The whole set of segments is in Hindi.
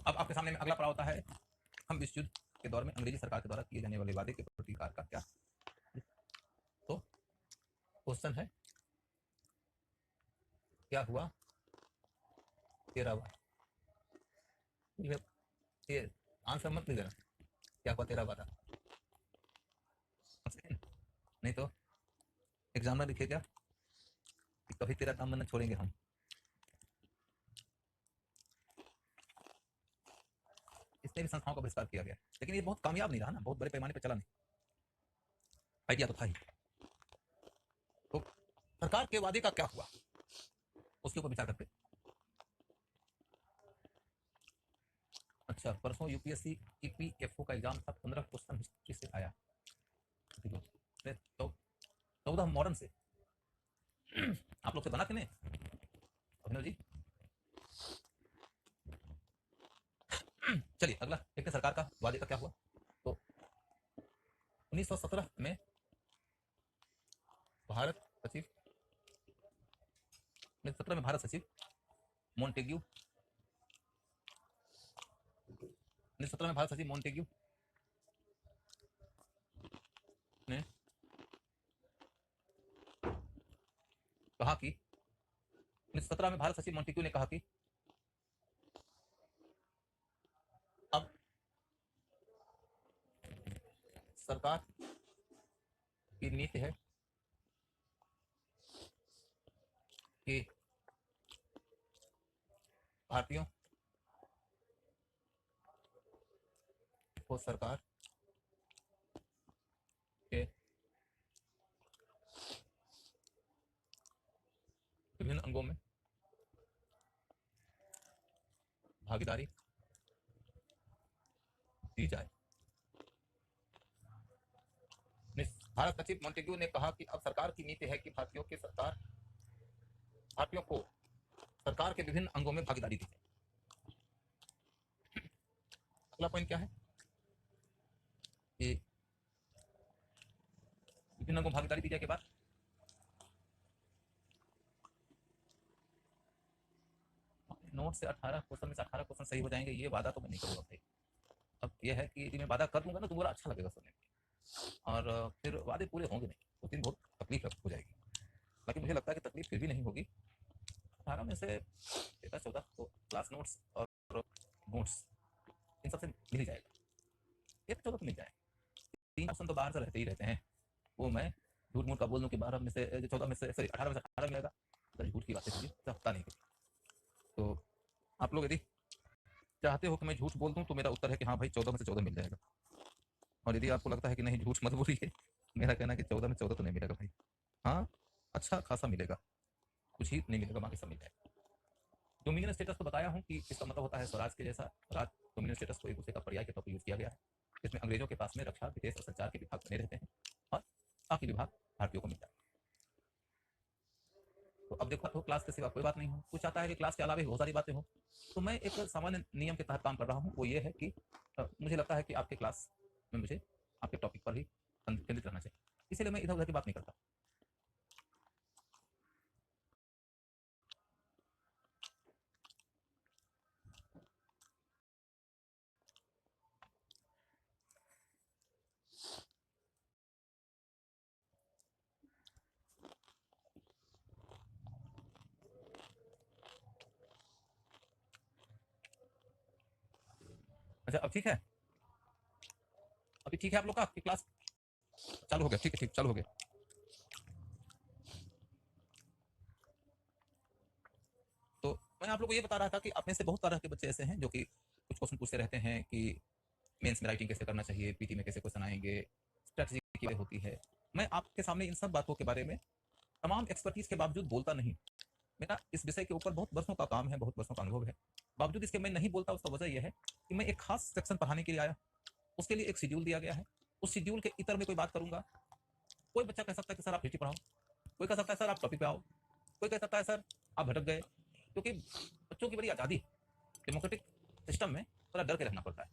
अब आपके सामने में अगला पड़ा होता है, हम विश्व युद्ध के दौर में अंग्रेजी सरकार के द्वारा किए जाने वाले वादे के प्रतिकार का क्या। तो क्वेश्चन है, क्या हुआ 13वां, ये आंसर मत देना, क्या हुआ 13 वादा, नहीं तो एग्जाम में लिखे क्या कि कभी तेरा काम न छोड़ेंगे हम। इसने भी संस्थाओं का बहिष्कार किया गया, लेकिन ये बहुत कामयाब नहीं रहा ना, बहुत बड़े पैमाने पर चला नहीं, आइडिया तो था ही। तो सरकार के वादे का क्या हुआ उसके ऊपर विचार करते। अच्छा, परसों यूपीएससी ईपीएफओ का एग्जाम था, 15 क्वेश्चन हिस्ट्री से आया, 14 मॉडर्न से। आप लोग से बना कि नहीं अभिनव जी? चलिए अगला देखते हैं सरकार का वादे का क्या हुआ। तो 1917 में भारत सचिव 1917 में भारत सचिव मोंटेग्यू 1917 में भारत सचिव मोंटेग्यू ने कहा कि 1917 में भारत सचिव मोंटेग्यू ने कहा कि अब सरकार की नीति है कि भारतीयों को सरकार के विभिन्न अंगों में भागीदारी दी जाए। भारत सचिव मोंटेग्यू ने कहा कि अब सरकार की नीति है कि भारतीयों को सरकार के विभिन्न अंगों में भागीदारी दी जाए। अगला पॉइंट क्या है कि विभिन्न अंगों में भागीदारी दी जाए के बाद नोट से 18 क्वेश्चन में से 18 क्वेश्चन सही हो जाएंगे, ये वादा तो मैं नहीं करूँगा भाई। अब ये है कि यदि मैं वादा कर दूंगा ना तो बुरा अच्छा लगेगा सुनने में, और फिर वादे पूरे होंगे नहीं, उस दिन बहुत तकलीफ हो जाएगी। बाकी मुझे लगता है कि तकलीफ फिर भी नहीं होगी। 18 में से 13-14 तो क्लास नोट्स और नोट्स इन सबसे मिल ही जाएगा, 13-14 तो मिल जाएगा। 3 क्वेश्चन तो बाहर से रहते ही रहते हैं, वो मैं झूठ मूठ का बोल दूँ कि 12 में से 14 में से 18 में से 18 मिलेगा, तो झूठ की बातें होगी, हफ्ता नहीं कभी। तो आप लोग यदि चाहते हो कि मैं झूठ बोल दूं तो मेरा उत्तर है कि हाँ भाई 14 में से 14 मिल जाएगा, और यदि आपको लगता है कि नहीं झूठ मत बोलिए, मेरा कहना है कि 14 में 14 तो नहीं मिलेगा भाई, हाँ अच्छा खासा मिलेगा, कुछ ही नहीं मिलेगा, बाकी सब मिल जाएगा। डोमिनियन स्टेटस तो बताया हूँ कि इसका मतलब होता है स्वराज के जैसा। स्वराज डोमिनियन स्टेटस को एक दूसरे का पर्याय के तौर पर यूज किया गया है। इसमें अंग्रेजों के पास में रक्षा, विदेश और संचार के विभाग बने रहते हैं और बाकी विभाग भारतीयों को मिलता है। तो अब देखो तो क्लास के सिवा कोई बात नहीं हो, कुछ चाहता है कि क्लास के अलावा बहुत सारी बातें हो, तो मैं एक सामान्य नियम के तहत काम कर रहा हूँ। वो ये है कि मुझे लगता है कि आपके क्लास में मुझे आपके टॉपिक पर ही केंद्रित रहना चाहिए, इसलिए मैं इधर उधर की बात नहीं करता। अच्छा अब ठीक है, अभी ठीक है आप लोग का, आपकी क्लास चालू हो गया? ठीक है, ठीक चालू हो गया। तो मैं आप लोग को ये बता रहा था कि आप में से बहुत तरह के बच्चे ऐसे हैं जो कि कुछ क्वेश्चन पूछते रहते हैं कि मेंस में राइटिंग कैसे करना चाहिए, पीटी में कैसे क्वेश्चन आएंगे, स्ट्रेटजी क्या होती है। मैं आपके सामने इन सब बातों के बारे में तमाम एक्सपर्टीज के बावजूद बोलता नहीं। मेरा इस विषय के ऊपर बहुत वर्षों का काम है, बहुत वर्षों का अनुभव है, बावजूद इसके मैं नहीं बोलता। उसका वजह यह है कि मैं एक खास सेक्शन पढ़ाने के लिए आया, उसके लिए एक शेड्यूल दिया गया है, उस शेड्यूल के इतर में कोई बात करूंगा। कोई बच्चा कह सकता है कि सर आप हिस्ट्री पढ़ाओ, कोई कह सकता है सर आप टॉपिक पे आओ, कोई कह सकता है सर आप भटक गए, क्योंकि बच्चों की बड़ी आज़ादी, डेमोक्रेटिक सिस्टम में थोड़ा डर के रहना पड़ता है।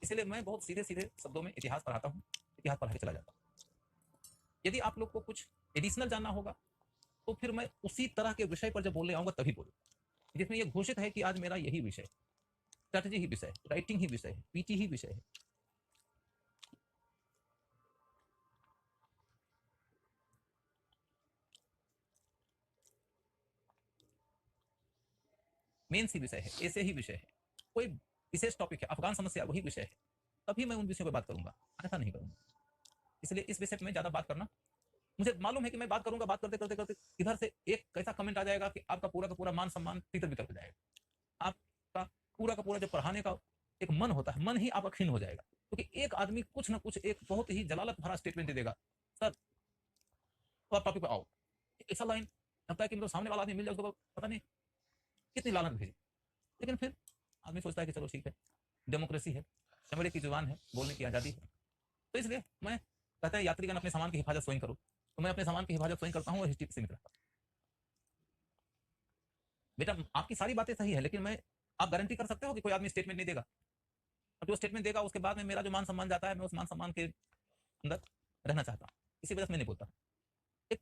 इसलिए मैं बहुत सीधे सीधे शब्दों में इतिहास पढ़ाता हूँ, इतिहास पढ़ा के चला जाता हूँ। यदि आप लोग को कुछ एडिशनल जानना होगा तो फिर मैं उसी तरह के विषय पर जब बोलने आऊंगा तभी बोलूँ, जिसमें यह घोषित है कि आज मेरा यही विषय। स्ट्रैटेजी ही विषय है, राइटिंग ही विषय है, पीटी ही विषय है। मेंस ही विषय है, ऐसे ही विषय है, कोई विशेष टॉपिक है, अफगान समस्या वही विषय है, तभी मैं उन विषयों पर बात करूंगा, अन्यथा नहीं करूंगा। इसलिए इस विषय पर मैं ज्यादा बात करना, मुझे मालूम है कि मैं बात करूंगा, बात करते करते करते इधर से एक कैसा कमेंट आ जाएगा कि आपका पूरा का पूरा मान सम्मान तितर बितर हो जाएगा। आपका पूरा का पूरा जो पढ़ाने का एक मन होता है, मन ही आपका क्षीण हो जाएगा, क्योंकि एक आदमी कुछ ना कुछ एक बहुत ही जलालत भरा स्टेटमेंट दे देगा, सर तो आप टॉपिक पर आओ, ऐसा लाइन लगता है कि मतलब सामने वाला आदमी मिल जाए तो पता नहीं कितनी लानत भेजे। लेकिन फिर आदमी सोचता है कि चलो ठीक है, डेमोक्रेसी है, चमड़े की जुबान है, बोलने की आज़ादी है, तो इसलिए मैं कहता है यात्रीगण अपने सामान की हिफाजत स्वयं करो, तो मैं अपने सामान की हिफाजत स्वयं करता हूँ और हिस्ट्री से सीमित रहता हूँ। बेटा आपकी सारी बातें सही है, लेकिन मैं आप गारंटी कर सकते हो कि कोई आदमी स्टेटमेंट नहीं देगा, और जो स्टेटमेंट देगा उसके बाद में मेरा जो मान सम्मान जाता है, मैं उस मान सम्मान के अंदर रहना चाहता हूँ, इसी वजह से मैं नहीं बोलता। एक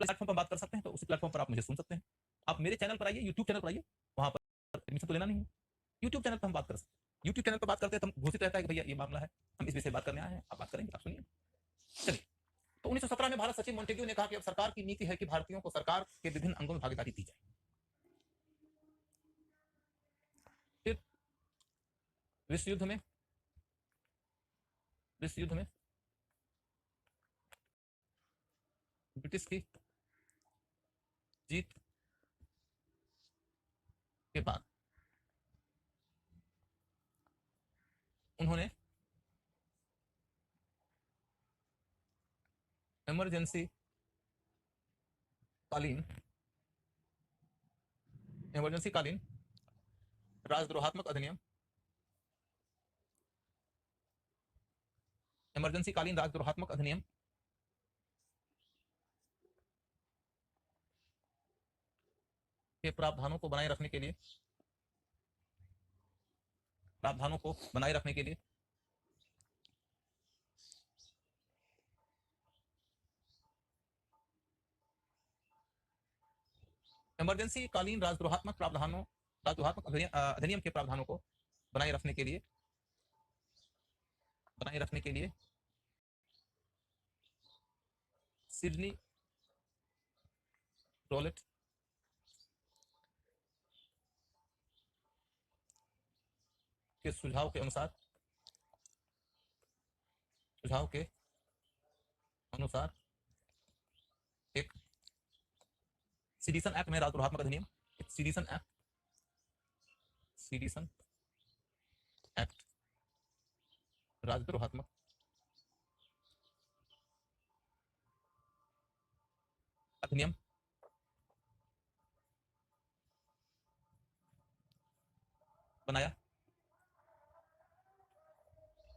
प्लेटफॉर्म पर बात कर सकते हैं तो उसी प्लेटफॉर्म पर आप मुझे सुन सकते हैं। आप मेरे चैनल पर आइए, यूट्यूब चैनल पर आइए, वहां पर एडमिशन तो लेना नहीं है, यूट्यूब चैनल पर हम बात कर सकते हैं। यूट्यूब चैनल पर बात करते हैं तो घोषित रहता है कि भैया ये मामला है, हम इस विषय बात करने आए हैं, आप बात करेंगे, आप सुनिए। चलिए, तो 1917 में भारत सचिव मोंटेग्यू ने कहा कि अब सरकार की नीति है कि भारतीयों को सरकार के विभिन्न अंगों में भागीदारी दी जाए। फिर विश्व युद्ध में ब्रिटिश की जीत के बाद उन्होंने इमरजेंसी कालीन राजद्रोहात्मक अधिनियम के प्रावधानों को बनाए रखने के लिए इमरजेंसी कालीन राजद्रोहात्मक अधिनियम के प्रावधानों को बनाए रखने के लिए सिडनी रोलेट के सुझाव के अनुसार एक सीडिशन एक्ट में राजद्रोहात्मक अधिनियम, एक सीडिशन एक्ट राजद्रोहात्मक अधिनियम बनाया,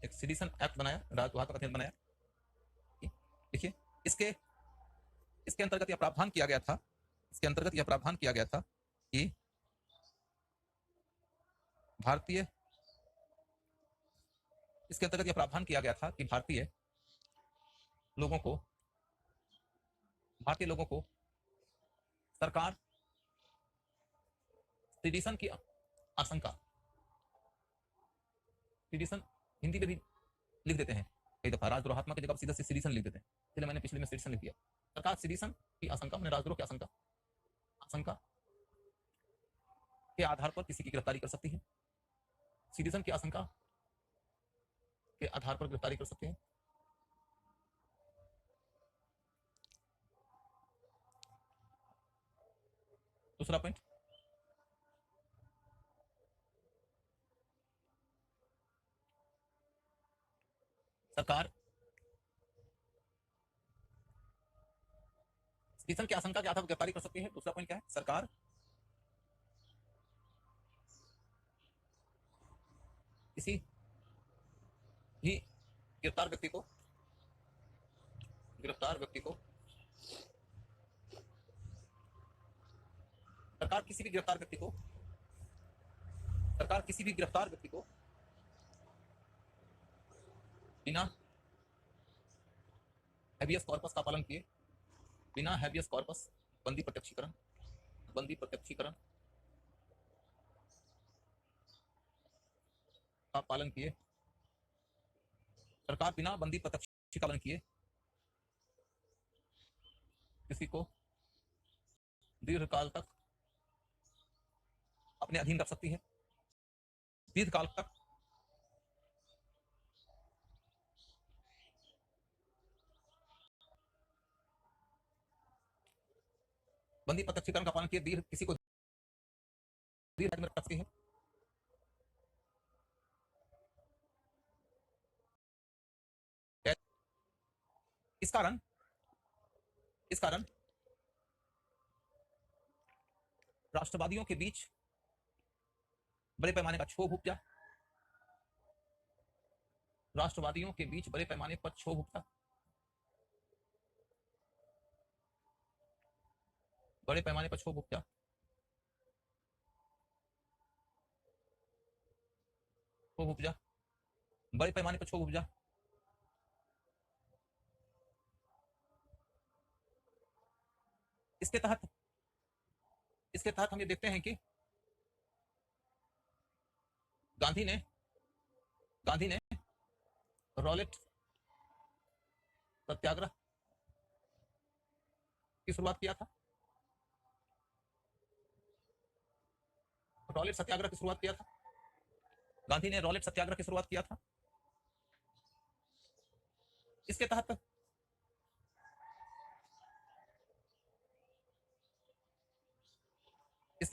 एक सीडिशन एक्ट बनाया, राजद्रोहात्मक अधिनियम बनाया। देखिए इसके अंतर्गत यह प्रावधान किया गया था, कि भारतीय लोगों को सरकार सीडिशन की आशंका, सीडिशन हिंदी में भी लिख देते हैं कई दफा, राजद्रोहात्मक की जगह सीधा से सीडिशन लिख देते हैं, इसलिए मैंने पिछले में सीडिशन लिख दिया। सरकार सीडिशन की आशंका, मैंने राजद्रोह की आशंका के आधार पर किसी की गिरफ्तारी कर सकती है, सीडिशन की आशंका के आधार पर गिरफ्तारी कर सकते हैं। दूसरा पॉइंट, सरकार सीडिशन की आशंका के आधार पर गिरफ्तारी कर सकती है। दूसरा पॉइंट क्या है, सरकार किसी भी गिरफ्तार व्यक्ति को सरकार किसी भी गिरफ्तार व्यक्ति को बिना हैबियस कॉर्पस का पालन किए, बिना हैबियस कॉर्पस बंदी प्रत्यक्षीकरण का पालन किए, सरकार बिना बंदी प्रत्यक्ष का पालन किए किसी को दीर्घकाल तक अपने अधीन रख सकती है, दीर्घकाल तक बंदी प्रत्यक्षीकरण का पालन किए किसी को दीर्घ में रख सकती है। इस कारण राष्ट्रवादियों के बीच बड़े पैमाने का क्षोभ उपजा, राष्ट्रवादियों के बीच बड़े पैमाने पर क्षोभ उपजा, बड़े पैमाने पर क्षोभ उपजा, बड़े पैमाने पर क्षोभ उपजा। इसके तहत हम ये देखते हैं कि गांधी ने रॉलेट सत्याग्रह की शुरुआत किया था, रॉलेट सत्याग्रह की शुरुआत किया था, गांधी ने रॉलेट सत्याग्रह की शुरुआत किया था। इसके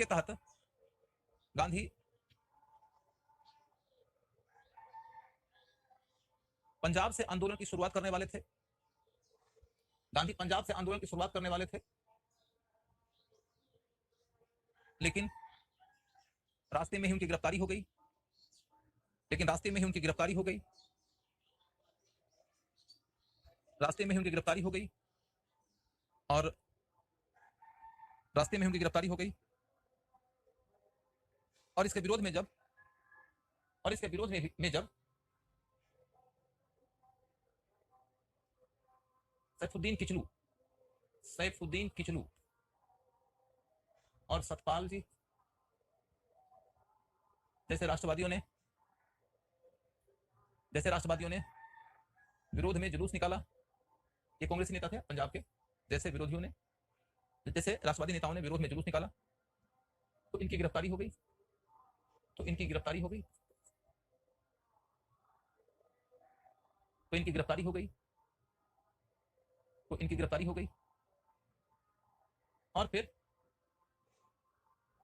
तहत गांधी पंजाब से आंदोलन की शुरुआत करने वाले थे, गांधी पंजाब से आंदोलन की शुरुआत करने वाले थे, लेकिन रास्ते में ही उनकी गिरफ्तारी हो गई, रास्ते में ही उनकी गिरफ्तारी हो गई, और रास्ते में उनकी गिरफ्तारी हो गई। और इसके विरोध में जब सैफुद्दीन किचलू और सतपाल जी जैसे राष्ट्रवादियों ने विरोध में जुलूस निकाला, ये कांग्रेसी नेता थे पंजाब के, जैसे राष्ट्रवादी नेताओं ने विरोध में जुलूस निकाला तो इनकी गिरफ्तारी हो गई,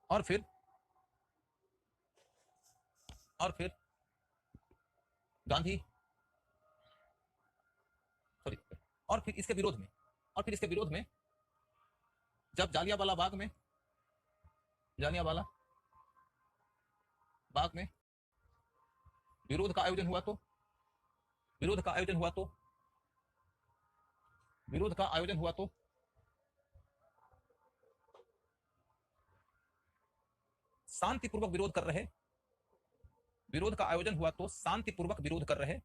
और फिर गांधी और फिर इसके विरोध में जब जालियांवाला बाग में विरोध का आयोजन हुआ तो शांतिपूर्वक विरोध कर रहे शांतिपूर्वक विरोध कर रहे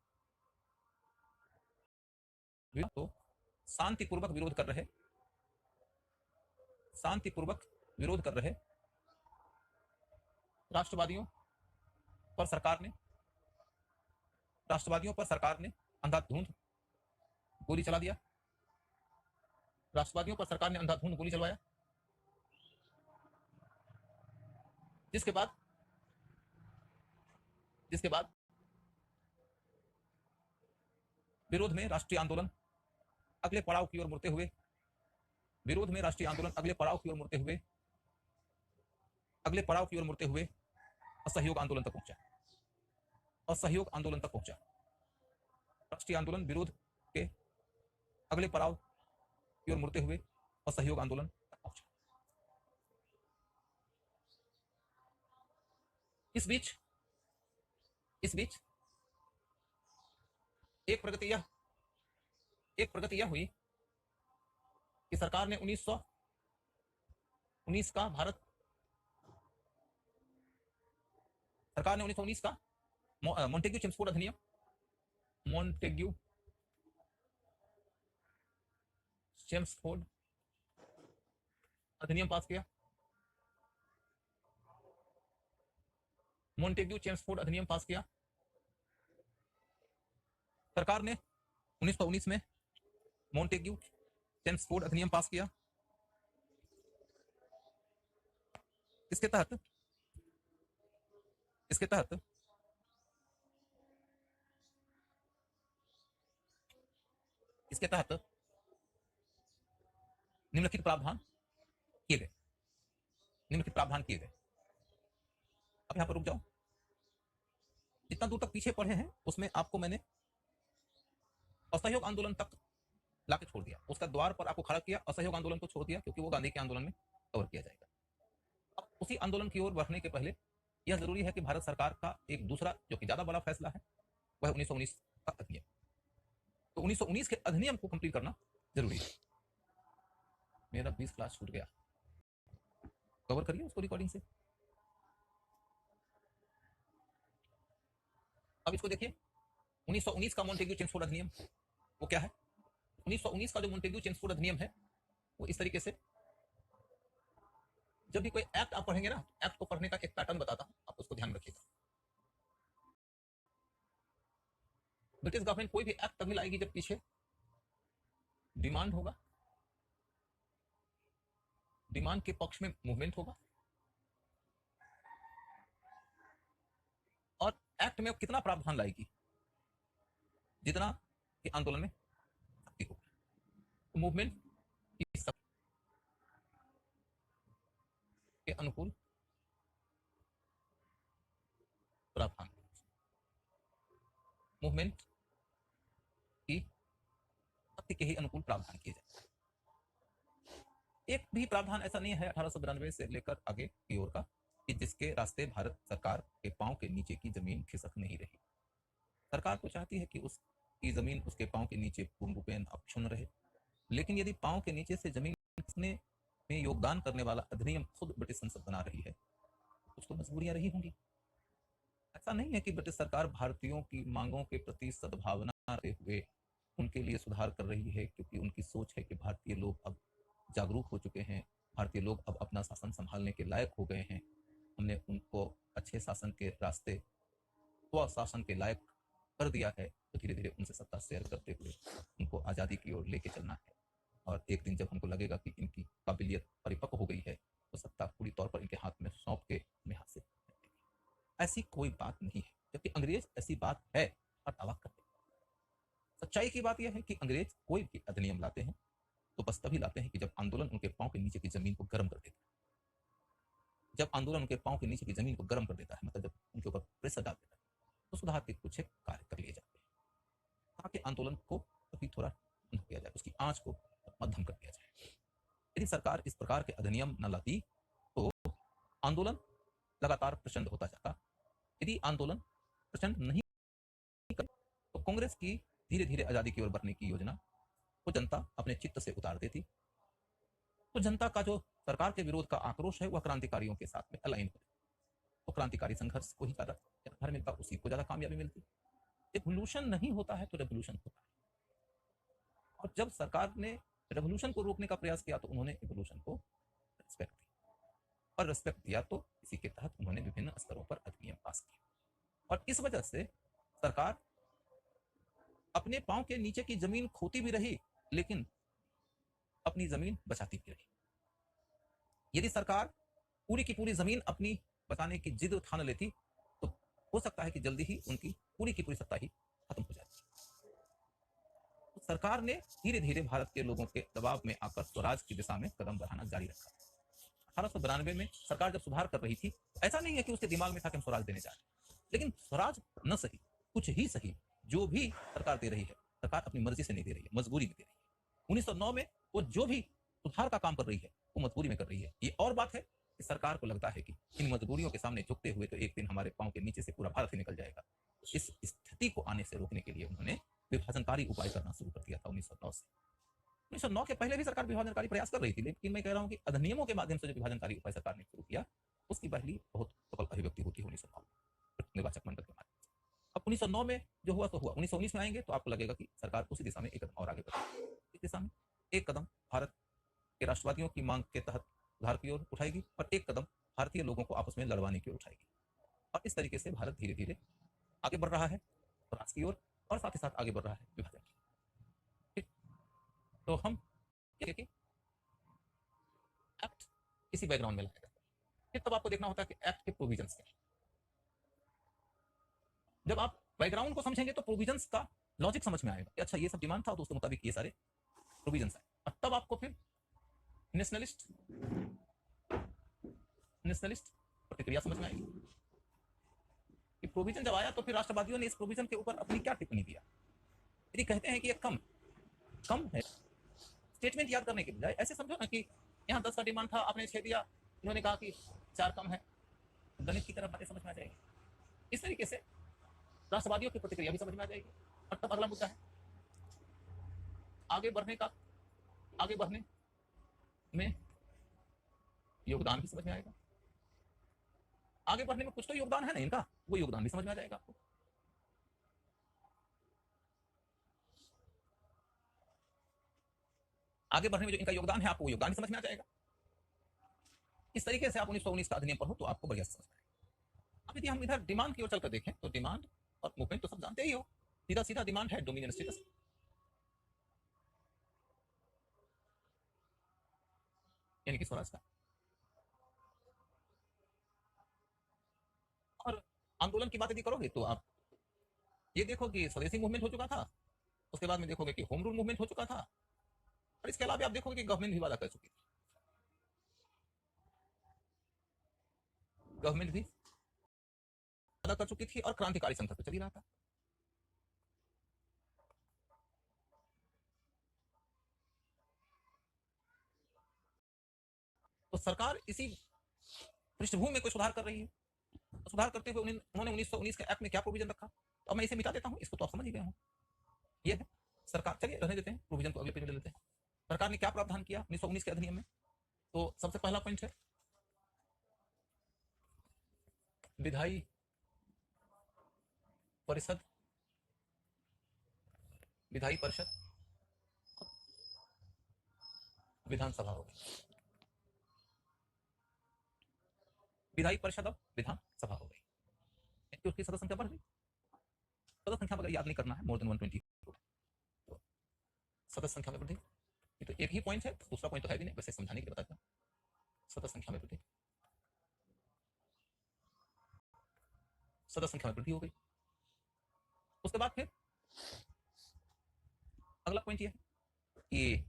राष्ट्रवादियों पर सरकार ने अंधाधुंध गोली चला दिया, जिसके बाद विरोध में राष्ट्रीय आंदोलन अगले पड़ाव की ओर मुड़ते हुए असहयोग आंदोलन तक पहुंचा। राष्ट्रीय आंदोलन विरोध के अगले पड़ाव की ओर मुड़ते हुए असहयोग आंदोलन तक पहुंचा। इस बीच एक प्रगति यह हुई कि सरकार ने 1919 का मॉन्टेग्यू चेम्सफोर्ड अधिनियम पास किया। सरकार ने 1919 में मॉन्टेग्यू चेम्सफोर्ड अधिनियम पास किया। इसके तहत निम्नलिखित प्रावधान किए गए। अब यहां पर रुक जाओ, जितना दूर तक पीछे पढ़े हैं उसमें आपको मैंने असहयोग आंदोलन तक लाके छोड़ दिया, उसका द्वार पर आपको खड़ा किया, असहयोग आंदोलन को छोड़ दिया क्योंकि वो गांधी के आंदोलन में कवर किया जाएगा। अब उसी आंदोलन की ओर बढ़ने के पहले यह जरूरी है कि भारत सरकार का एक दूसरा जो कि ज्यादा बड़ा फैसला है वह 1919 का अधिनियम। तो 1919 के अधिनियम को कंप्लीट करना जरूरी है। मेरा 20 क्लास छूट गया, कवर करिए उसको रिकॉर्डिंग से। अब इसको देखिए, 1919 का मॉन्टेग्यू चेम्सफोर्ड अधिनियम वो क्या है? 1919 का जो मॉन्टेग्यू चेम्सफोर्ड अधिनियम है वो इस तरीके से, जब भी कोई एक्ट आप पढ़ेंगे ना, एक्ट को पढ़ने का एक पैटर्न बताता हूं, आप उसको ध्यान में रखिएगा। ब्रिटिश गवर्नमेंट कोई भी एक्ट तभी लाएगी जब पीछे डिमांड होगा, डिमांड के पक्ष में मूवमेंट होगा, और एक्ट में कितना प्रावधान लाएगी जितना कि आंदोलन में शक्ति होगी। मूवमेंट की शक्ति के अनुकूल प्रावधान, मूवमेंट की शक्ति के ही अनुकूल प्रावधान किए जाए। एक भी प्रावधान ऐसा नहीं है 1892 से लेकर आगे की ओर का कि जिसके रास्ते भारत सरकार के पांव के नीचे की जमीन खिसक नहीं रही। सरकार तो चाहती है कि उसकी जमीन उसके पांव के नीचे पूर्ण रूपेण अक्षुण्ण रहे, लेकिन यदि पांव के नीचे से जमीन खिसकने में योगदान करने वाला अधिनियम खुद ब्रिटिश संसद बना रही है, कुछ तो मजबूरियां रही होंगी। ऐसा नहीं है कि ब्रिटिश सरकार भारतीयों की मांगों के प्रति सद्भावना रखते हुए उनके लिए सुधार कर रही है, क्योंकि उनकी सोच है कि भारतीय लोग अब जागरूक हो चुके हैं, भारतीय लोग अब अपना शासन संभालने के लायक हो गए हैं, हमने उनको अच्छे शासन के रास्ते स्वशासन के लायक कर दिया है, तो धीरे धीरे उनसे सत्ता शेयर करते हुए उनको आज़ादी की ओर लेके चलना है। और एक दिन जब हमको लगेगा कि इनकी काबिलियत परिपक्व हो गई है तो सत्ता पूरी तौर पर इनके हाथ में सौंप के हमें हासिल। ऐसी कोई बात नहीं है, जबकि अंग्रेज ऐसी बात है और दावा करते हैं। सच्चाई की बात यह है कि अंग्रेज कोई भी अधिनियम लाते हैं तो बस तभी लाते हैं कि जब आंदोलन उनके पांव के नीचे की जमीन को गर्म कर देता है। जब आंदोलन उनके पांव के नीचे की जमीन को गर्म कर देता है, मतलब जब उनके ऊपर प्रेशर डाल देता है, तो सुधार के कुछ कार्य कर लिए जाते हैं ताकि आंदोलन को अभी थोड़ा ठंडा किया जाए, उसकी आंच को मध्यम कर दिया जाए। यदि सरकार इस प्रकार के अधिनियम न लाती तो आंदोलन लगातार प्रचंड होता जाता। यदि आंदोलन प्रचंड नहीं कर तो कांग्रेस की धीरे धीरे आजादी की ओर बढ़ने की योजना को जनता अपने चित्त से उतार देती, तो जनता का जो सरकार के विरोध का आक्रोश है वह क्रांतिकारियों के साथ में अलाइन हो, तो क्रांतिकारी संघर्ष को ही ज्यादा घर मिलता, उसी को ज्यादा कामयाबी मिलती। रेवोल्यूशन नहीं होता है तो रेवोल्यूशन होता है, और जब सरकार ने रेवोल्यूशन को रोकने का प्रयास किया तो उन्होंने रेवोल्यूशन को रिस्पेक्ट दिया, और रिस्पेक्ट दिया तो इसी के तहत उन्होंने विभिन्न स्तरों पर अधिनियम पास किए, और इस वजह से सरकार अपने पांव के नीचे की जमीन खोती भी रही लेकिन अपनी जमीन बचाती भी रही। यदि सरकार पूरी की पूरी जमीन अपनी बचाने की जिद ठान लेती तो हो सकता है कि जल्दी ही उनकी पूरी की पूरी सत्ता ही खत्म हो जाती। तो सरकार ने धीरे धीरे भारत के लोगों के दबाव में आकर स्वराज की दिशा में कदम बढ़ाना जारी रखा। 1892 में सरकार जब सुधार कर रही थी, ऐसा नहीं है कि उसके दिमाग में था कि हम स्वराज देने जा रहे हैं, लेकिन स्वराज न सही, कुछ ही सही, जो भी सरकार दे रही है, सरकार अपनी मर्जी से नहीं दे रही है, मजबूरी में दे रही है। 1909 में वो जो भी सुधार का काम कर रही है वो मजबूरी में कर रही है। ये और बात है कि सरकार को लगता है कि इन मजबूरियों के सामने झुकते हुए तो एक दिन हमारे पांव के नीचे से पूरा भारत ही निकल जाएगा। इस स्थिति को आने से रोकने के लिए उन्होंने विभाजनकारी उपाय करना शुरू कर दिया था 1909 से। 1909 के पहले भी सरकार विभाजनकारी प्रयास कर रही थी, लेकिन मैं कह रहा हूं कि अधिनियमों के माध्यम से जो विभाजनकारी उपाय सरकार ने शुरू किया उसकी पहली बहुत सफल अभिव्यक्ति होती है 1909 निर्वाचक मंडल के माध्यम से। अब 1909 में जो हुआ तो हुआ, 1919 में आएंगे तो आपको लगेगा कि सरकार उसी दिशा में एक कदम और आगे बढ़ेगी। इस दिशा में एक कदम भारत के राष्ट्रवादियों की मांग के तहत सुधार की ओर उठाएगी और एक कदम भारतीय लोगों को आपस में लड़वाने की ओर उठाएगी, और इस तरीके से भारत धीरे धीरे आगे बढ़ रहा है स्वराज की ओर, और साथ ही साथ आगे बढ़ रहा है विभाजन। ठीक, तो हम ये कि एक्ट इसी बैकग्राउंड में लाया जाता है। फिर तब आपको देखना होता है कि एक्ट के प्रोविजंस क्या है। जब आप बैकग्राउंड को समझेंगे तो प्रोविजंस का लॉजिक समझ में आएगा कि अच्छा ये सब डिमांड था तो उसके मुताबिक ये सारे प्रोविजंस आए, और तब आपको फिर नेशनलिस्ट प्रतिक्रिया समझ में आएगी कि प्रोविजन जब आया तो फिर राष्ट्रवादियों ने इस प्रोविजन के ऊपर अपनी क्या टिप्पणी किया। यदि कहते हैं कि ये कम है, स्टेटमेंट याद करने के बजाय ऐसे समझो ना कि यहाँ 10 का डिमांड था, आपने 6 दिया, इन्होंने कहा कि 4 कम है, गणित की तरफ बातें समझ में आ जाएगी। इस तरीके से राष्ट्रवादियों की प्रतिक्रिया भी समझ में आ जाएगी। और तब अगला मुद्दा है आगे बढ़ने में योगदान भी समझ में आएगा। आगे बढ़ने में कुछ तो योगदान है ना इनका, वो योगदान भी समझ में आ जाएगा आपको। आगे बढ़ने में जो इनका योगदान है आपको वो योगदान भी समझ में आ जाएगा। इस तरीके से आप 1919 का अधिनियम पढ़ो तो आपको बढ़िया समझ में आएगा। अब यदि हम इधर डिमांड की ओर चलकर देखें तो डिमांड और मूवमेंट तो सब जानते ही हो, सीधा सीधा डिमांड है डोमिनियन स्टेटस, यानी कि स्वराज का। और आंदोलन की बात यदि करोगे तो आप ये देखो कि स्वदेशी मूवमेंट हो चुका था, उसके बाद में देखोगे कि होम रूल मूवमेंट हो चुका था, और इसके अलावा आप देखोगे कि गवर्नमेंट भी वादा कर चुकी थी, और क्रांतिकारी संघर्ष तो चल ही रहा था। तो सरकार इसी पृष्ठभूमि में कोई सुधार कर रही है। तो सुधार करते हुए उन्होंने 1919 के एक्ट में क्या प्रोविजन रखा, तो अब मैं इसे मिटा देता हूं, इसको तो आप समझ ही गए हो। ये है सरकार, चलिए रहने देते हैं, प्रोविजन को अगले पेज में ले लेते हैं। सरकार ने क्या प्रावधान किया 1919 के अधिनियम में। तो सबसे पहला पॉइंट है विधायी परिषद, विधानसभा हो गई, विधायी परिषद अब विधानसभा हो गई, क्योंकि उसकी सदस्य संख्या बढ़ गई। सदस्य संख्या अगर याद नहीं करना है, मोर देन 120, तो सदस्य संख्या में वृद्धि। ये तो एक ही पॉइंट है, दूसरा पॉइंट तो है भी नहीं, वैसे समझाने के लिए बताता हूँ। सदस्य संख्या में वृद्धि, सदस्य संख्या में वृद्धि हो गई। उसके बाद फिर अगला पॉइंट ये है कि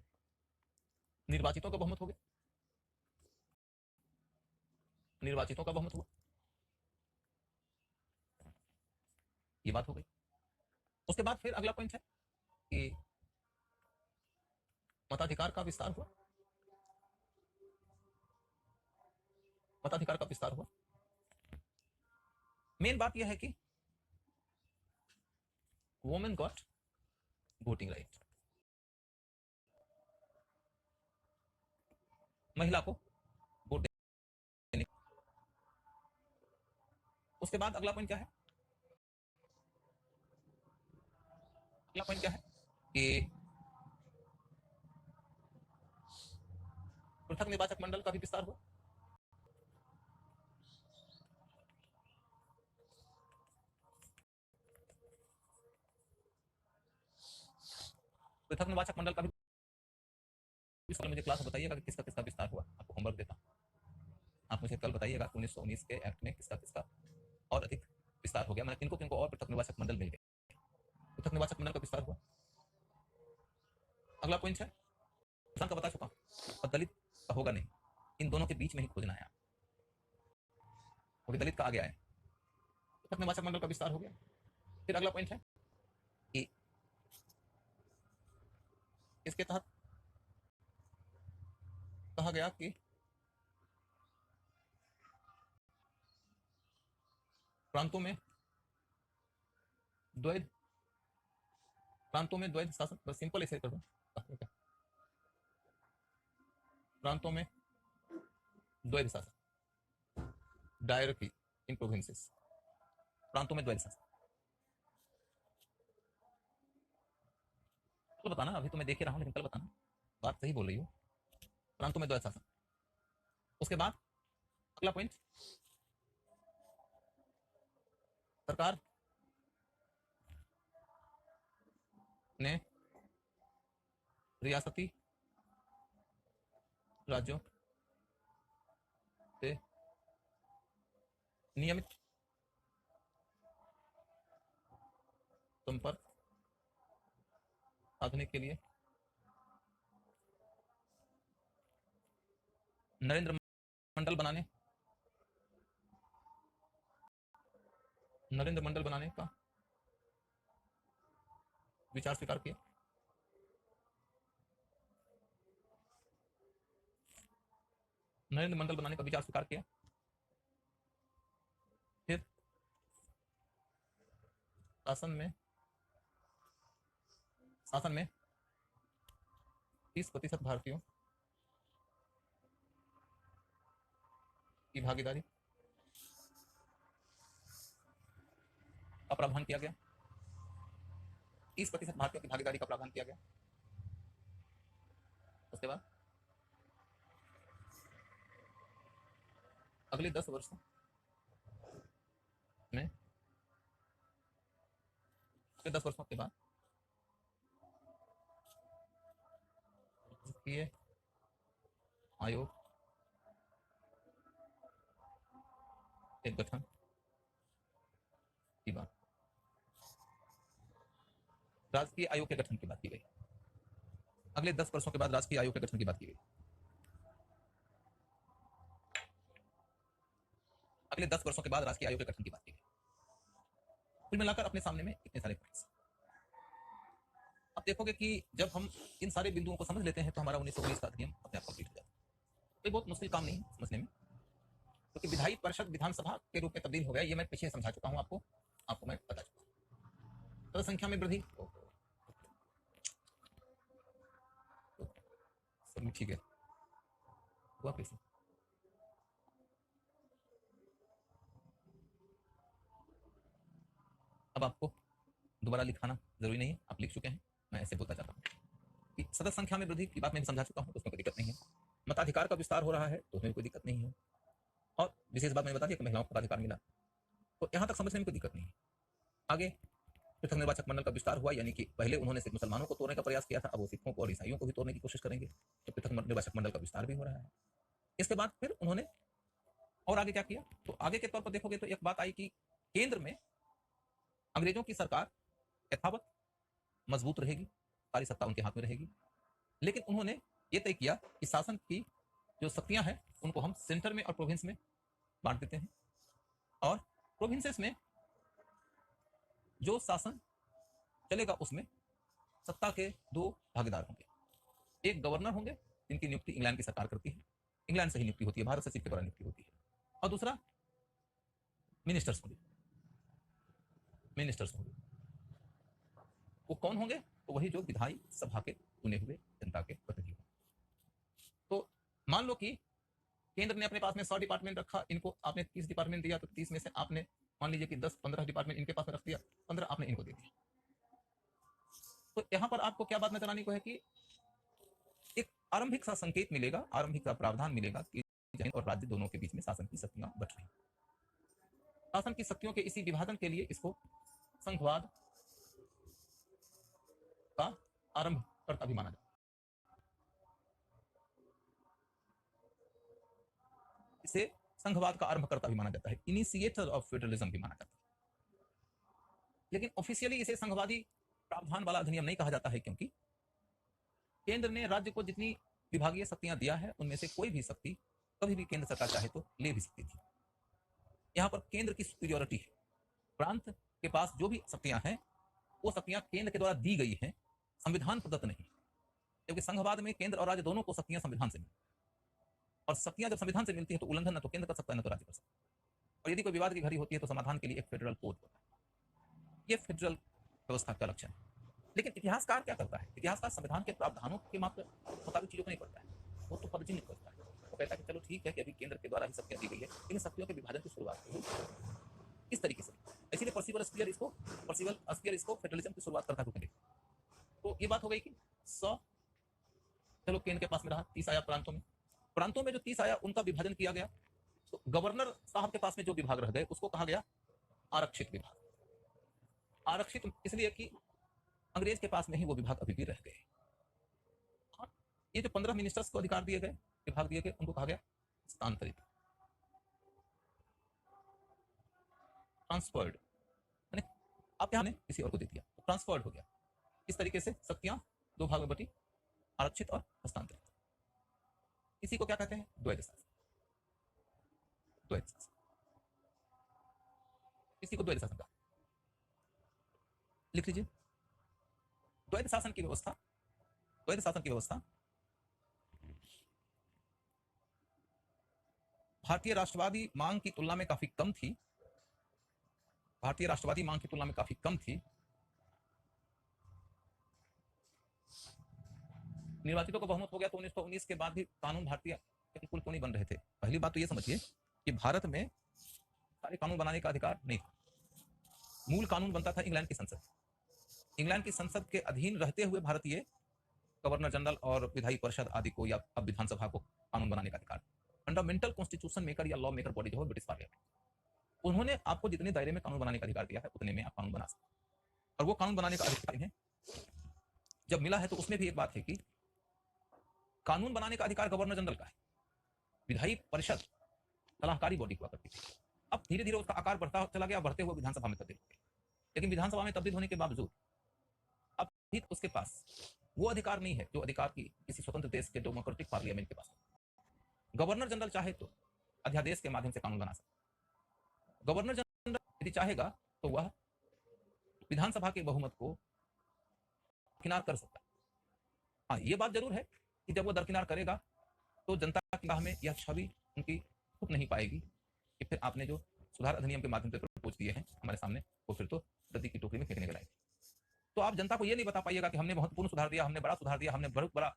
निर्वाचितों का बहुमत हो गया, निर्वाचितों का बहुमत हुआ, ये बात हो गई। उसके बाद फिर अगला पॉइंट है कि मताधिकार का विस्तार हुआ, मताधिकार का विस्तार हुआ। मेन बात यह है कि वुमेन गॉट वोटिंग राइट, महिला को वोट देने। उसके बाद अगला पॉइंट क्या है, अगला पॉइंट क्या है कि पृथक निर्वाचक मंडल का भी विस्तार हुआ। पृथक निर्वाचक मंडल का भी मुझे क्लास में बताइएगा कि किसका किसका विस्तार हुआ, आपको होमवर्क देता हूं। आप मुझे कल बताइएगा 1919 के एक्ट में किसका किसका और अधिक विस्तार हो गया, मैंने किनको किनको और पृथक निर्वाचक मंडल मिल गए, पृथक निर्वाचक मंडल का विस्तार हुआ। अगला पॉइंट है किसान का बता चुका हूं, और दलित का होगा नहीं, इन दोनों के बीच में ही खोजना है, वो दलित का आगे आए, पृथक निर्वाचक मंडल का विस्तार हो गया। फिर अगला पॉइंट है कि इसके तहत कहा गया कि प्रांतों में द्वैध शासन, बस सिंपल इसे कर दो, प्रांतों में द्वैध शासन, डायरेक्टली इन प्रोविंसेस, प्रांतों में द्वैध शासन। कल बताना, अभी तो मैं देख ही रहा हूं, लेकिन कल बताना, बात सही बोल रही हो, प्रांतों में द्वैध शासन। उसके बाद अगला पॉइंट, सरकार ने रियासती राज्यों से नियमित संपर्क साधने के लिए नरेंद्र मंडल बनाने का विचार स्वीकार किया। नरेंद्र मंडल बनाने का विचार स्वीकार किया। फिर शासन में 30% भारतीयों की भागीदारी का प्रावधान किया गया। 30% भारतीयों की भागीदारी का प्रावधान किया गया। उसके बाद अगले 10 वर्षों में 10 वर्षों के बाद राष्ट्रीय आयोग के गठन की बात राजकीय आयोग के गठन की बात की गई। अगले 10 वर्षों के बाद राजकीय आयोग के गठन की बात की गई। अगले 10 वर्षों के बाद राजकीय आयोग के गठन की बात की गई। कुल मिलाकर अपने सामने में इतने सारे पॉइंट्स। अब देखोगे कि जब हम इन सारे बिंदुओं को समझ लेते हैं तो हमारा 1919 का अधिनियम अपने आप कंप्लीट हो जाता है। ये बहुत मुश्किल काम नहीं है समझने में, क्योंकि विधायी परिषद विधानसभा के रूप में तब्दील हो गया। ये मैं पीछे समझा चुका हूं आपको मैं बता चुका हूं। पद संख्या में वृद्धि सब ठीक है। हुआ कैसे? अब आपको दोबारा लिखाना जरूरी नहीं है, आप लिख चुके हैं। मैं ऐसे बोलता जाता हूँ कि सदस्य संख्या में वृद्धि की बात मैं समझा चुका हूँ, तो उसमें कोई दिक्कत नहीं है। मताधिकार का विस्तार हो रहा है तो उसमें कोई दिक्कत नहीं है। और विशेष बात मैंने बता दिया कि महिलाओं को मताधिकार मिला, तो यहाँ तक समझने में कोई दिक्कत नहीं है। आगे पृथक निर्वाचक मंडल का विस्तार हुआ, यानी कि पहले उन्होंने सिर्फ मुसलमानों को तोड़ने का प्रयास किया था, अब वो सिखों को और ईसाइयों को भी तोड़ने की कोशिश करेंगे। तो पृथक निर्वाचक मंडल का विस्तार भी हो रहा है। इसके बाद फिर उन्होंने और आगे क्या किया, तो आगे के तौर पर देखोगे तो एक बात आई कि केंद्र में अंग्रेजों की सरकार यथावत मजबूत रहेगी, सारी सत्ता उनके हाथ में रहेगी। लेकिन उन्होंने ये तय किया कि शासन की जो शक्तियां हैं उनको हम सेंटर में और प्रोविंस में बांट देते हैं, और प्रोविंसेस में जो शासन चलेगा उसमें सत्ता के 2 भागीदार होंगे। एक गवर्नर होंगे जिनकी नियुक्ति इंग्लैंड की सरकार करती है, इंग्लैंड से ही नियुक्ति होती है, भारत सचिव के द्वारा नियुक्ति होती है। और दूसरा मिनिस्टर्स होंगे। वो कौन होंगे? तो वही जो विधायी सभा के चुने हुए जनता के प्रतिनिधि होंगे। तो मान लो कि केंद्र ने अपने पास में 100 डिपार्टमेंट रखा, इनको आपने 30 डिपार्टमेंट दिया, तो 30 में से आपने मान लीजिए कि 10-15 डिपार्टमेंट इनके पास में रख दिया, 15 आपने इनको दे दिया। तो यहां पर आपको क्या बात नजर आने को है कि एक आरंभिक सा संकेत मिलेगा, आरंभिक सा प्रावधान मिलेगा कि जन और राज्य दोनों के बीच में शासन की शक्तियां बट रही। शासन की शक्तियों के इसी विभाजन के लिए इसको संघवाद का आरंभ करता भी माना जाता है। इसे संघवाद का आरंभ करता भी माना जाता है, इनिशिएटर ऑफ फेडरलिज्म भी माना जाता है। लेकिन ऑफिशियली इसे संघवादी प्रावधान वाला अधिनियम नहीं कहा जाता है, क्योंकि केंद्र ने राज्य को जितनी विभागीय शक्तियां दिया है उनमें से कोई भी शक्ति कभी भी केंद्र सरकार चाहे तो ले भी सकती थी। यहां पर केंद्र की सुपीरियरिटी है। प्रांत के पास जो भी शक्तियां हैं वो शक्तियां केंद्र के द्वारा दी गई हैं, संविधान प्रदत्त नहीं, क्योंकि संघवाद में केंद्र और राज्य दोनों को शक्तियां संविधान से मिलती, और शक्तियां जब संविधान से मिलती है तो उल्लंघन न तो केंद्र कर सकता है न तो राज्य कर सकता है। और यदि कोई विवाद की घड़ी होती है तो समाधान के लिए एक फेडरल कोर्ट होता है। ये फेडरल व्यवस्था का लक्षण है। लेकिन इतिहासकार क्या करता है? इतिहासकार संविधान के प्रावधानों के मात्र मुताबिक चीजों को नहीं पढ़ता है, वो तो फर्जी नहीं करता है। वो कहता है कि चलो ठीक है कि अभी केंद्र के द्वारा ही शक्तियां दी गई है, लेकिन शक्तियों के विभाजन की शुरुआत इस तरीके से। इसीलिए पर्सिवल स्पीयर इसको फेडरलिज्म की शुरुआत करता है। तो ये बात हो गई कि 100 चलो केंद्र के पास में रहा, 30 आया प्रांतों में जो 30 आया उनका विभाजन किया गया। तो गवर्नर साहब के पास में जो विभाग रह गए उसको कहा गया आरक्षित विभाग। आरक्षित इसलिए कि अंग्रेज के पास में ही वो विभाग अभी भी रह गए। हाँ, ये जो 15 मिनिस्टर्स को अधिकार दिए गए, विभाग दिए गए, उनको कहा गया हस्तांतरित, ट्रांसफर्ड, यानी आप यहाँ ने किसी और को दे दिया, ट्रांसफर्ड हो गया। इस तरीके से शक्तियां दो भाग में बटी, आरक्षित और हस्तांतरित। इसी को क्या कहते हैं? द्वैध शासन। द्वैध शासन, इसी को द्वैध शासन का लिख लीजिए। द्वैध शासन की व्यवस्था, द्वैध शासन की व्यवस्था भारतीय राष्ट्रवादी मांग की तुलना में काफी कम थी, भारतीय राष्ट्रवादी मांग की तुलना में काफी कम थी। निर्वाचितों को बहुमत हो गया तो 1919 के बाद भी कानून भारतीय अनुकूल क्यों नहीं बन रहे थे? पहली बात तो ये समझिए कि भारत में सारे कानून बनाने का अधिकार नहीं था। मूल कानून बनता था इंग्लैंड की संसद, इंग्लैंड की संसद के अधीन रहते हुए भारतीय गवर्नर जनरल और विधायी परिषद आदि को या अब विधानसभा को कानून बनाने का अधिकार। फंडामेंटल कॉन्स्टिट्यूशन मेकर या लॉ मेकर बॉडी जो है ब्रिटिश पार्लियामेंट, उन्होंने आपको जितने दायरे में कानून बनाने का अधिकार दिया है उतने में आप कानून बना सकते हैं। और वो कानून बनाने का अधिकार है जब मिला है तो उसमें भी एक बात है कि कानून बनाने का अधिकार गवर्नर जनरल का है, विधायी परिषद सलाहकारी बॉडी हुआ करती थी। अब धीरे धीरे उसका आकार बढ़ता चला गया, बढ़ते हुए विधानसभा में तब्दील हो गया। लेकिन विधानसभा में तब्दील होने के बावजूद अब भी उसके पास वो अधिकार नहीं है जो अधिकार की किसी स्वतंत्र देश के डेमोक्रेटिक पार्लियामेंट के पास है। गवर्नर जनरल चाहे तो अध्यादेश के माध्यम से कानून बना सकता। गवर्नर जनरल यदि चाहेगा तो वह विधानसभा के बहुमत को किनार कर सकता है। हाँ, ये बात जरूर है कि जब वो दरकिनार करेगा तो जनता की राह में यह छवि उनकी छुप नहीं पाएगी कि फिर आपने जो सुधार अधिनियम के माध्यम से प्रपोज किए हैं हमारे सामने, वो फिर तो रद्दी की टोकरी में फेंकने के लायक। तो आप जनता को ये नहीं बता पाइएगा कि हमने महत्वपूर्ण सुधार दिया, हमने बड़ा सुधार दिया, हमने बहुत बड़ा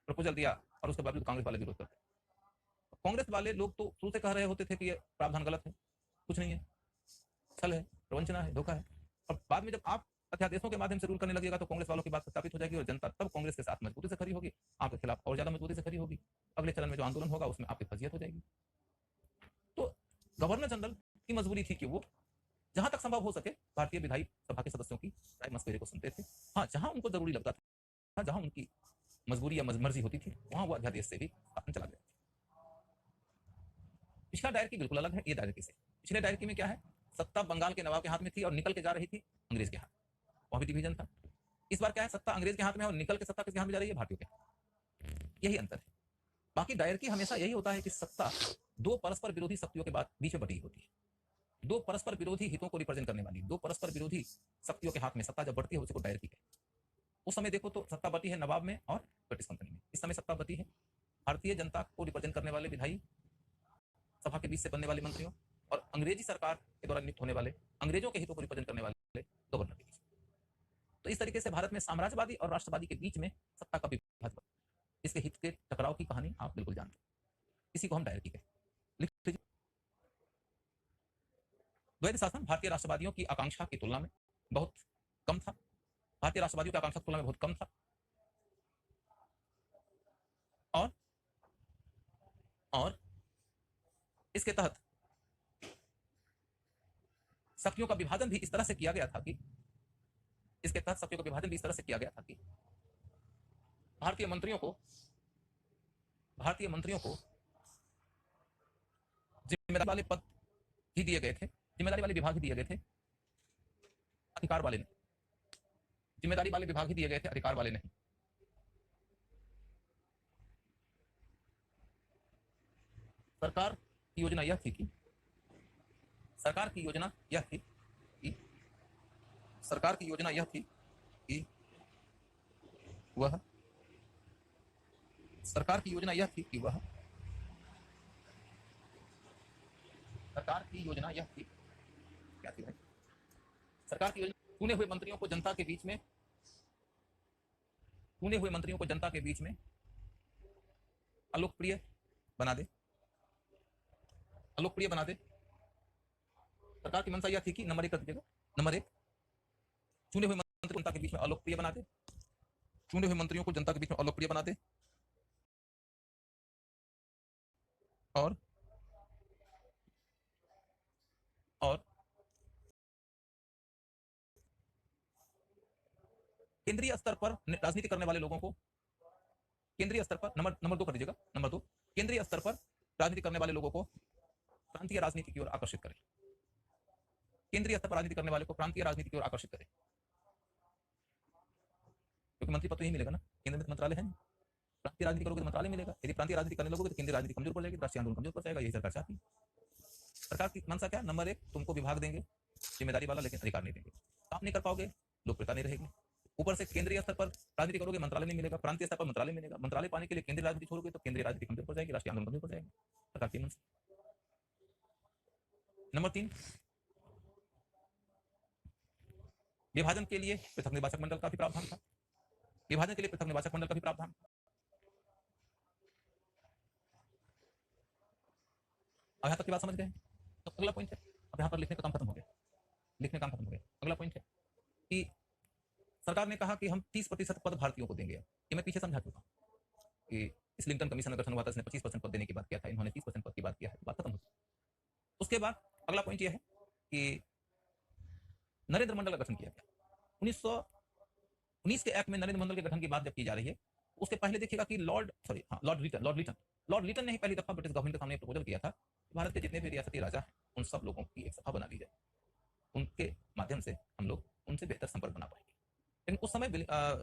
प्रपोजल दिया, और उसके बावजूद कांग्रेस वाले विरोध करते। कांग्रेस वाले लोग तो शुरू से कह रहे होते थे कि ये प्रावधान गलत है, कुछ नहीं है, छल है, प्रवंचना है, धोखा है। और बाद में जब आप अध्यादेशों के माध्यम से रूल करने लगेगा तो कांग्रेस वालों की बात सत्यापित हो जाएगी और जनता तब कांग्रेस के साथ मजबूती से खड़ी होगी, आपके खिलाफ और ज्यादा मजबूती से खड़ी होगी। अगले चरण में जो आंदोलन होगा उसमें आपकी फजीयत हो जाएगी। तो गवर्नर जनरल की मजबूरी थी कि वो जहां तक संभव हो सके भारतीय विधायी सभा के सदस्यों की राय मशवरे को सुनते थे। हाँ, जहां उनको जरूरी लगता था, जहां उनकी मजबूरी या मर्जी होती थी, वहां वो अध्यादेश से भी शासन चला गया। पिछला डायरेक्टी बिल्कुल अलग है ये डायरेक्टी से। पिछले डायरेक्टी में क्या है, सत्ता बंगाल के नवाब के हाथ में थी और निकल के जा रही थी अंग्रेज के हाथ, वहां भी डिवीजन था। इस बार क्या है, सत्ता अंग्रेज के हाथ में है और निकल के सत्ता किसके हाथ में जा रही है, भारतीयों के। यही अंतर है। बाकी डायरेक्टी हमेशा यही होता है कि सत्ता दो परस्पर विरोधी शक्तियों के बीच में बटी होती है, दो परस्पर विरोधी हितों को रिप्रेजेंट करने वाली दो परस्पर विरोधी शक्तियों के हाथ में सत्ता जब बढ़ती है उसको डायरेक्टी है। उस समय देखो तो सत्ता बटी है नवाब में और ब्रिटिश कंपनी में, इस समय सत्ता बटी है भारतीय जनता को रिप्रेजेंट करने वाले विधायी सभा के बीच से बनने वाले मंत्रियों और अंग्रेजी सरकार के द्वारा नियुक्त होने वाले अंग्रेजों के हितों को रिप्रेजेंट करने वाले गवर्नर के बीच। तो इस तरीके से भारत में साम्राज्यवादी और राष्ट्रवादी के बीच में सत्ता का विभाजन, इसके हित के टकराव की कहानी आप बिल्कुल जानते हैं। इसी को हम डायरेक्टी कहते हैं। लिख लीजिए, द्वैध शासन भारतीय राष्ट्रवादियों की आकांक्षा की तुलना में बहुत कम था, भारतीय राष्ट्रवादियों की आकांक्षा की तुलना में बहुत कम था। और इसके तहत शक्तियों का विभाजन भी इस तरह से किया गया था कि इसके तहत शक्तियों का विभाजन भी इस तरह से किया गया था कि भारतीय मंत्रियों को जिम्मेदारी वाले पद ही दिए गए थे, जिम्मेदारी वाले विभाग ही दिए गए थे, अधिकार वाले नहीं। जिम्मेदारी वाले विभाग ही दिए गए थे, अधिकार वाले नहीं। सरकार की योजना यह थी कि सरकार की योजना यह थी कि सरकार की योजना यह थी कि वह सरकार की योजना यह थी कि वह सरकार की योजना यह थी क्या थी भाई, सरकार की योजना चुने हुए मंत्रियों को जनता के बीच में अलोकप्रिय बना दे, अलोकप्रिय बना दे। सरकार की मंशा यह थी कि नंबर 1 कर दीजिएगा, नंबर 1 चुने हुए मंत्री जनता के बीच में अलोकप्रिय बना दे, चुने हुए मंत्रियों को जनता के बीच में अलोकप्रिय बना दे और केंद्रीय स्तर पर राजनीति करने वाले लोगों को, केंद्रीय स्तर पर नंबर 2 कर दीजिएगा, नंबर 2, केंद्रीय स्तर पर राजनीति करने वाले लोगों को प्रांतीय राजनीति की ओर आकर्षित करें। केंद्रीय स्तर पर राजनीति करने वाले को प्रांतीय राजनीति की ओर आकर्षित करें, क्योंकि मंत्री पद तो यही मिलेगा ना, केंद्र में मंत्रालय है नहीं। प्रांतीय राजनीति करोगे तो मंत्रालय मिलेगा, यदि प्रांतीय राजनीति करने लगोगे तो केंद्रीय राजनीति कमजोर पड़ जाएगी, राष्ट्रीय आंदोलन कमजोर पड़ जाएगा। यही सरकार चाहती है। सरकार की मंशा क्या? नंबर 1, तुमको विभाग देंगे जिम्मेदारी वाला, लेकिन अधिकार नहीं देंगे, काम नहीं कर पाओगे, लोकप्रियता नहीं रहेगी। ऊपर से केंद्रीय स्तर पर राजनीति करोगे, मंत्रालय नहीं मिलेगा, प्रांतीय स्तर पर मंत्रालय मिलेगा, मंत्रालय पाने के लिए केंद्रीय राजनीति छोड़ोगे तो केंद्रीय राजनीति कमजोर पड़ जाएगी, राष्ट्रीय आंदोलन कमजोर पड़ जाएगा। सरकार की मंशा। नंबर 3, विभाजन के लिए पृथक निर्वाचक मंडल का भी प्रावधान था, विभाजन के लिए पृथक निर्वाचक मंडल का भी प्रावधान। अब यहां तक की बात समझ गए? तो अगला पॉइंट है, अब यहां पर लिखने का काम खत्म हो गया, लिखने का काम खत्म हो गया। अगला पॉइंट है कि सरकार ने कहा कि हम 30% पद भारतीयों को देंगे। ये मैं पीछे समझा चुका हूं कि इस लिंकन कमीशन का गठन हुआ था, इसने 25% पद देने की बात किया था, इन्होंने 30% पद की बात किया है, बात खत्म हो गई। उसके बाद अगला पॉइंट यह है कि नरेंद्र मंडल का गठन किया गया 1919 के एक्ट में। नरेंद्र मंडल के गठन की बात जब की जा रही है, उसके पहले देखिएगा कि लॉर्ड रिटन ने ही पहली दफा ब्रिटिश गवर्नमेंट के सामने प्रपोजल किया था कि भारत के जितने भी रियासती राजा हैं उन सब लोगों की एक सभा बना ली जाए, उनके माध्यम से हम लोग उनसे बेहतर संपर्क बना पाएंगे। लेकिन उस समय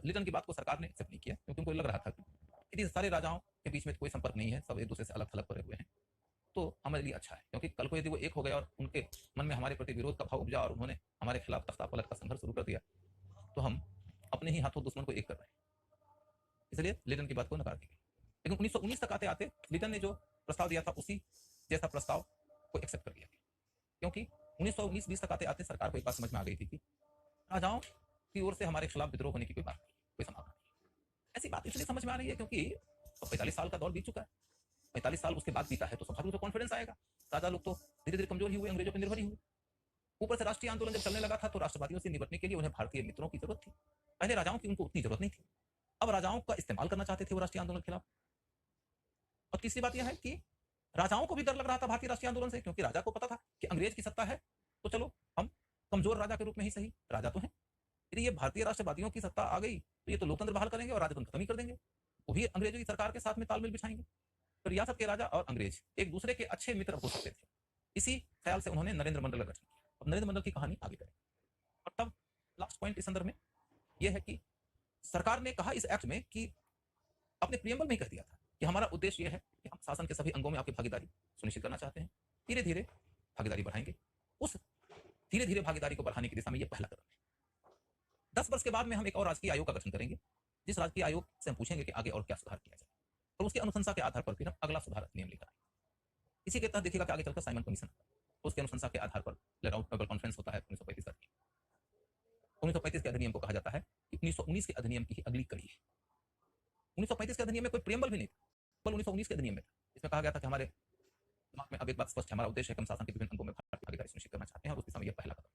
लिटन की बात को सरकार ने एक्सेप्ट नहीं किया, क्योंकि उनको लग रहा था कि सारे राजाओं के बीच में कोई संपर्क नहीं है, सब एक दूसरे से अलग थलग पड़े हुए हैं, तो हमारे लिए अच्छा है, क्योंकि कल को यदि वो एक हो गए और उनके मन में हमारे प्रति विरोध का भाव उपजा और उन्होंने हमारे खिलाफ तख्ता पलट का संघर्ष शुरू कर दिया, तो हम अपने ही हाथों दुश्मन को एक कर रहे हैं। इसलिए लिटन की बात को नकार दी गई। लेकिन 1919 तक आते आते लिटन ने जो प्रस्ताव दिया था उसी जैसा प्रस्ताव को एक्सेप्ट कर लिया गया, क्योंकि 1919-20 तक आते आते सरकार को एक बात समझ में आ गई थी कि राजाओं की ओर से हमारे खिलाफ विद्रोह होने की कोई बात नहीं, कोई संभावना नहीं। ऐसी बात इसलिए समझ में आ रही है क्योंकि 45 साल का दौर बीत चुका है, 45 साल उसके बाद बीता है, तो स्वाभाविक रूप से कॉन्फिडेंस आएगा। राजा लोग तो धीरे धीरे कमजोर ही हुए, अंग्रेजों पर निर्भर ही हुए। ऊपर से राष्ट्रीय आंदोलन जब चलने लगा था तो राष्ट्रवादियों से निपटने के लिए उन्हें भारतीय मित्रों की जरूरत थी। पहले राजाओं की उनको उतनी जरूरत नहीं थी, अब राजाओं का इस्तेमाल करना चाहते थे वो राष्ट्रीय आंदोलन के खिलाफ। और तीसरी बात यह है कि राजाओं को भी डर लग रहा था भारतीय राष्ट्रीय आंदोलन से, क्योंकि राजा को पता था कि अंग्रेज की सत्ता है, तो चलो हम कमजोर राजा के रूप में ही सही, राजा तो है, यदि ये भारतीय राष्ट्रवादियों की सत्ता आ गई तो ये तो लोकतंत्र बहाल करेंगे और राजतंत्र खत्म ही कर देंगे, वो भी अंग्रेजों की सरकार के साथ में तालमेल बिछाएंगे, तो रियासत के राजा और अंग्रेज एक दूसरे के अच्छे मित्र हो सकते थे। इसी ख्याल से उन्होंने नरेंद्र मंडल का गठन किया। अब नरेंद्र मंडल की कहानी आगे करें। और तब लास्ट पॉइंट इस संदर्भ में यह है कि सरकार ने कहा इस एक्ट में कि अपने प्रियम्बल में ही कह दिया था कि हमारा उद्देश्य यह है कि हम शासन के सभी अंगों में आपकी भागीदारी सुनिश्चित करना चाहते हैं, धीरे धीरे भागीदारी बढ़ाएंगे। उस धीरे धीरे भागीदारी को बढ़ाने की दिशा में यह पहला कदम है। 10 वर्ष के बाद में हम एक और राजकीय आयोग का गठन करेंगे, जिस राजकीय आयोग से हम पूछेंगे कि आगे और क्या सुधार किया जाए, और उसकी अनुशंसा के आधार पर फिर हम अगला सुधार नियम लेकर आएंगे। इसी के तहत देखिएगा कि आगे चलकर साइमन कमीशन, उसके अनुशंसा के आधार पर लेराउट नोबल कॉन्फ्रेंस होता है 1935 का। 1935 के अधिनियम को कहा जाता है कि 1919 के अधिनियम की ही अगली कड़ी है। 1935 के अधिनियम में कोई प्रियम्बल भी नहीं था, केवल 1919 के अधिनियम में था। इसमें कहा गया था कि हमारे दिमाग में अब एक बात स्पष्ट है, हमारा उद्देश्य है कि हम शासन के विभिन्न अंगों में भागीदारी सुनिश्चित करना चाहते हैं, और उस दिशा में यह पहला कदम